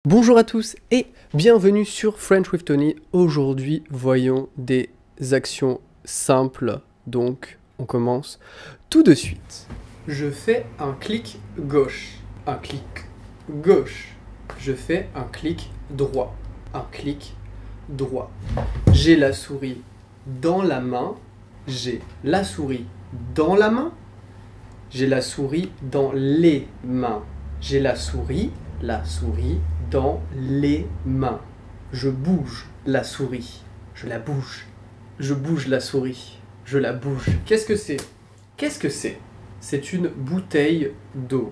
Bonjour à tous et bienvenue sur French with Tony. Aujourd'hui, voyons des actions simples. Donc, on commence tout de suite. Je fais un clic gauche, un clic gauche. Je fais un clic droit, un clic droit. J'ai la souris dans la main. J'ai la souris dans la main. J'ai la souris dans les mains. J'ai la souris dans les mains. Je bouge la souris. Je la bouge. Je bouge la souris. Je la bouge. Qu'est-ce que c'est? Qu'est-ce que c'est? C'est une bouteille d'eau.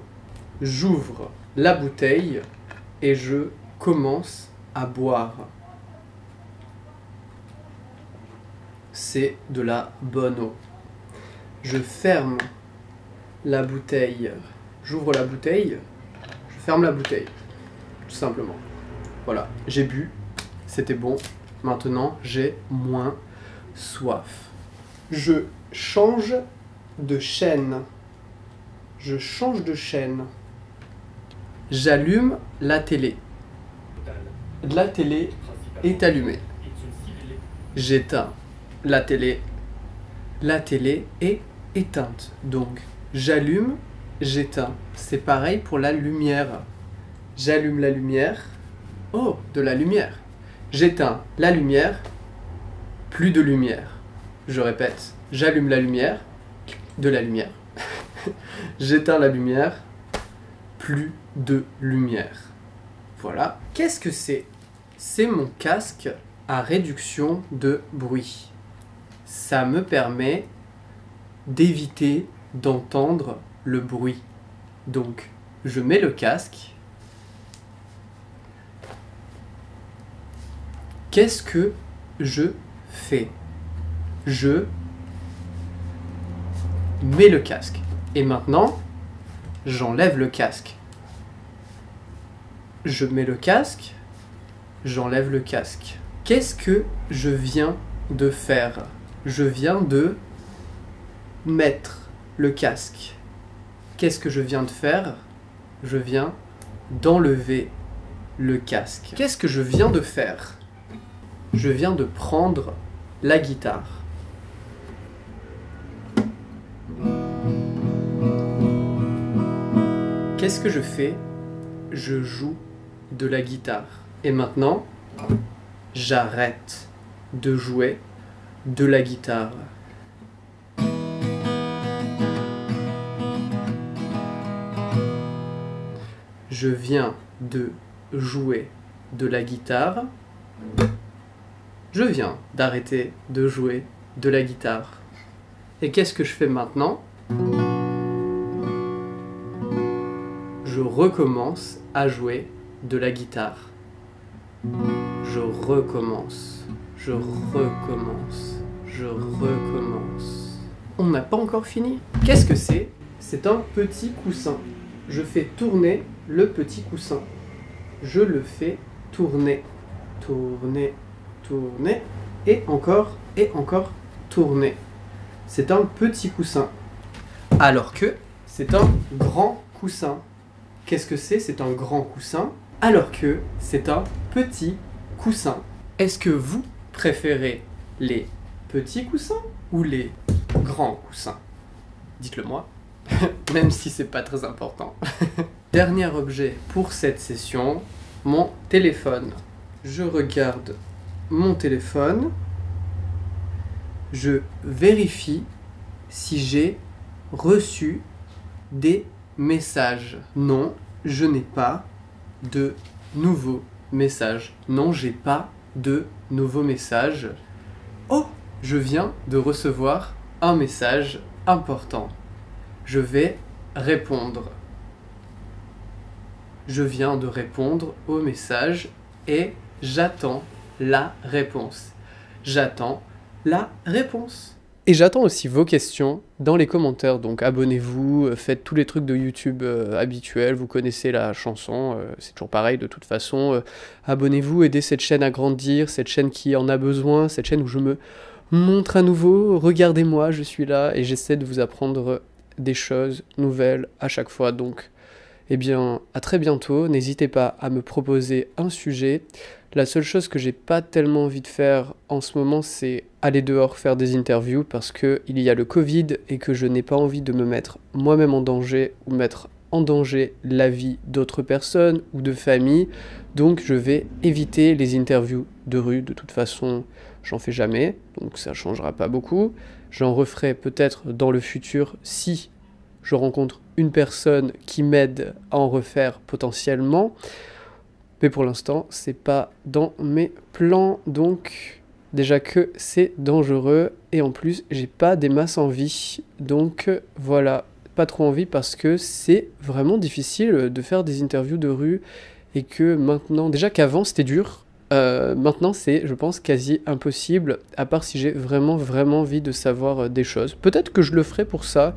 J'ouvre la bouteille et je commence à boire. C'est de la bonne eau. Je ferme la bouteille. J'ouvre la bouteille. Je ferme la bouteille. Tout simplement. Voilà, j'ai bu, c'était bon. Maintenant, j'ai moins soif. Je change de chaîne. Je change de chaîne. J'allume la télé. La télé est allumée. J'éteins la télé. La télé est éteinte. Donc, j'allume, j'éteins. C'est pareil pour la lumière. J'allume la lumière. Oh, de la lumière. J'éteins la lumière. Plus de lumière. Je répète. J'allume la lumière. De la lumière. J'éteins la lumière. Plus de lumière. Voilà. Qu'est-ce que c'est? C'est mon casque à réduction de bruit. Ça me permet d'éviter d'entendre le bruit. Donc, je mets le casque. Qu'est-ce que je fais? Je mets le casque. Et maintenant, j'enlève le casque. Je mets le casque. J'enlève le casque. Qu'est-ce que je viens de faire? Je viens de mettre le casque. Qu'est-ce que je viens de faire? Je viens d'enlever le casque. Qu'est-ce que je viens de faire? Je viens de prendre la guitare. Qu'est-ce que je fais? Je joue de la guitare. Et maintenant, j'arrête de jouer de la guitare. Je viens de jouer de la guitare. Je viens d'arrêter de jouer de la guitare. Et qu'est-ce que je fais maintenant? Je recommence à jouer de la guitare. Je recommence. Je recommence. Je recommence. On n'a pas encore fini. Qu'est-ce que c'est? C'est un petit coussin. Je fais tourner le petit coussin. Je le fais tourner. Tourner. Tourner, et encore tourner. C'est un petit coussin. Alors que c'est un grand coussin. Qu'est-ce que c'est? C'est un grand coussin. Alors que c'est un petit coussin. Est-ce que vous préférez les petits coussins ou les grands coussins? Dites-le moi, même si c'est pas très important. Dernier objet pour cette session, mon téléphone. Je regarde mon téléphone, je vérifie si j'ai reçu des messages. Non, je n'ai pas de nouveaux messages. Non, j'ai pas de nouveaux messages. Oh, je viens de recevoir un message important. Je vais répondre. Je viens de répondre au message et j'attends la réponse. J'attends la réponse. Et j'attends aussi vos questions dans les commentaires, donc abonnez-vous, faites tous les trucs de YouTube habituels, vous connaissez la chanson, c'est toujours pareil de toute façon. Abonnez-vous, aidez cette chaîne à grandir, cette chaîne qui en a besoin, cette chaîne où je me montre à nouveau, regardez-moi, je suis là et j'essaie de vous apprendre des choses nouvelles à chaque fois, donc Eh bien, à très bientôt, n'hésitez pas à me proposer un sujet. La seule chose que j'ai pas tellement envie de faire en ce moment, c'est aller dehors faire des interviews parce que il y a le Covid et que je n'ai pas envie de me mettre moi-même en danger ou mettre en danger la vie d'autres personnes ou de famille. Donc je vais éviter les interviews de rue. De toute façon, j'en fais jamais, donc ça changera pas beaucoup. J'en referai peut-être dans le futur si je rencontre une personne qui m'aide à en refaire potentiellement. Mais pour l'instant, c'est pas dans mes plans, donc déjà que c'est dangereux, et en plus, j'ai pas des masses envie. Donc voilà, pas trop envie parce que c'est vraiment difficile de faire des interviews de rue, et que maintenant, déjà qu'avant c'était dur, maintenant c'est, je pense, quasi impossible, à part si j'ai vraiment envie de savoir des choses. Peut-être que je le ferai pour ça.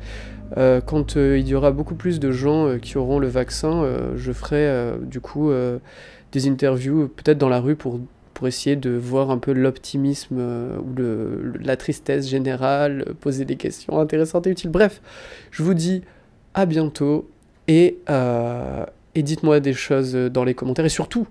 Quand il y aura beaucoup plus de gens qui auront le vaccin, je ferai du coup des interviews peut-être dans la rue pour essayer de voir un peu l'optimisme ou la tristesse générale, poser des questions intéressantes et utiles. Bref, je vous dis à bientôt et dites-moi des choses dans les commentaires et surtout,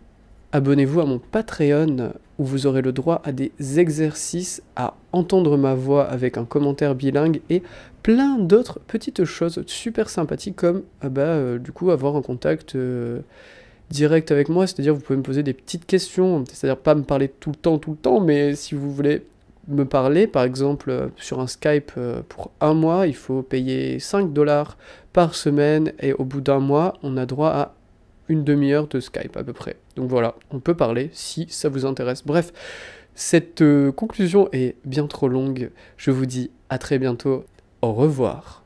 abonnez-vous à mon Patreon où vous aurez le droit à des exercices, à entendre ma voix avec un commentaire bilingue et plein d'autres petites choses super sympathiques comme du coup avoir un contact direct avec moi, c'est-à-dire vous pouvez me poser des petites questions, c'est-à-dire pas me parler tout le temps, mais si vous voulez me parler, par exemple sur un Skype pour un mois, il faut payer 5 $ par semaine et au bout d'un mois, on a droit à une demi-heure de Skype à peu près. Donc voilà, on peut parler si ça vous intéresse. Bref, cette conclusion est bien trop longue. Je vous dis à très bientôt. Au revoir.